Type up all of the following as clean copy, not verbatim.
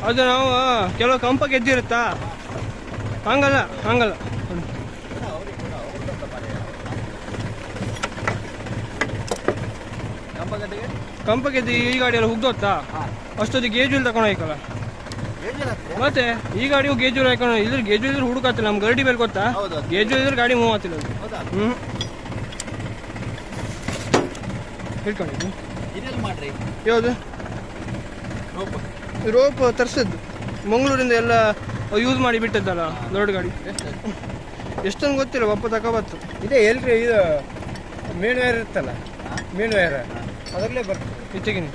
ಅದು ನಾವು ಕೆಲವು ಕಂಪ ಗೆದ್ದಿರುತ್ತಾ, ಹಂಗಲ್ಲ ಹಂಗಲ್ಲ. ಕಂಪ ಗೆದ್ದು ಈ ಗಾಡಿ ಎಲ್ಲ ಹುಗ್ದೋತ್ತಾ, ಅಷ್ಟೊತ್ತಿಗೆ ಗೇಜುಲ್ ತಗೊಂಡೋಯ್ಕಲ್ಲ. ಮತ್ತೆ ಈ ಗಾಡಿಯು ಗೇಜುಲ್ ಹಾಕೊಂಡು ಇದ್ರ ಗೇಜು ಇದ್ರೆ ಹುಡುಕತ್ತಿಲ್ಲ. ನಮ್ ಗರಡಿ ಮೇಲೆ ಗೊತ್ತಾ, ಗೇಜು ಇದ್ರೆ ಗಾಡಿ ಮೂವ್ ಆಗ್ತಿಲ್ಲ. ಹಿಡ್ಕೊಂಡಿದ್ದು ಯಾವುದು ರೋಪ್ ತರಿಸಿದ್ದು ಮಂಗಳೂರಿಂದ ಎಲ್ಲ ಯೂಸ್ ಮಾಡಿ ಬಿಟ್ಟದ್ದಲ್ಲ ದೊಡ್ಡ ಗಾಡಿ. ಎಷ್ಟೊಂದು ಗೊತ್ತಿಲ್ಲ, ಒಪ್ಪ ತಗೋಬತ್ತು. ಇದೇ ಎಲ್ರಿ ಇದು ಮೇನ್ ವೈರ್ ಇರುತ್ತಲ್ಲ, ಮೇನ್ ವೈರ್ ಅದರಲ್ಲೇ ಬರ್ತದೆ. ಇತ್ತಿಗಿನಿ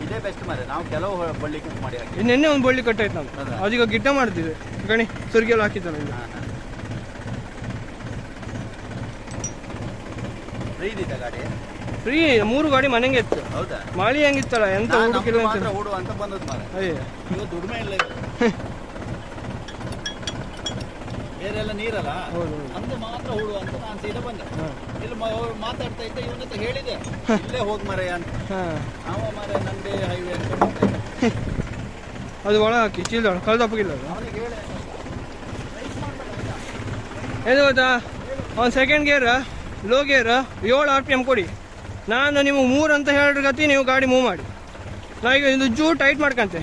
ಇದೇ ಬೆಸ್ಟ್ ಮಾರೆ. ನಾವು ಕೆಲವು ಬಳ್ಳಿ ಕಟ್ ಮಾಡಿ ಹಾಕಿ ನಿನ್ನೆ ಒಂದು ಬಳ್ಳಿ ಕಟ್ಟಾಯ್ತು ನಾವು, ಅದೀಗ ಗಿಡ್ಡ ಮಾಡ್ತಿದ್ದೆ ಗಣಿ ಸುರ್ಗಿಯಲ್ಲಿ ಹಾಕಿದ್ದಲ್ಲ. ಇದು ಫ್ರೀ ಇದೆ ಗಾಡಿ, ಫ್ರೀ 3 ಗಾಡಿ ಮನೆಗೆ ಇತ್ತು. ಹೌದಾ? ಮಾಳಿ ಹೆಂಗಿತ್ತಲ್ಲ ಎಂತ ಹುಡುಕಿಲ್ಲ ಅಂತ ಹೂಡು ಅಂತ ಬಂದದ್ದು ಮಾರೆ. ಅಯ್ಯ ಇವಾಗ ದುಡಿಮೆ ಇಲ್ಲ ಬೇರೆಲ್ಲ ನೀರಲ್ಲ, ಅಂದು ಮಾತ್ರ ಹೂಡು ಅಂತ ನಾನು ಸೀದಾ ಬಂದೆ. ಇಲ್ಲಿ ಮಾತಾಡ್ತಾ ಇದ್ದೆ, ಇವನ ಹತ್ರ ಹೇಳಿದೆ ಇಲ್ಲೇ ಹೋಗ್ ಮರೆ ಅಂತ. ಅವ ಮರೆ ನಂದೇ ಹೈವೇ ಅಂತ ಅದು ಒಳ ಹಾಕಿ ಚೀಲ್ದ ಕಳ್ದಪ್ಪಗಿಲ್ಲ. ಅವನಿಗೆ ಹೇಳಿ ಏನು ಗೊತ್ತಾ, ಅವ್ನು second gear low gear 7 RPM ಕೊಡಿ, ನಾನು ನಿಮಗೆ 3 ಅಂತ ಹೇಳಿದ್ರೆ ಗತಿ ನೀವು ಗಾಡಿ ಮೂವ್ ಮಾಡಿ. ನಾ ಈಗ ಇದು ಜೂ ಟೈಟ್ ಮಾಡ್ಕೊಂತೆ.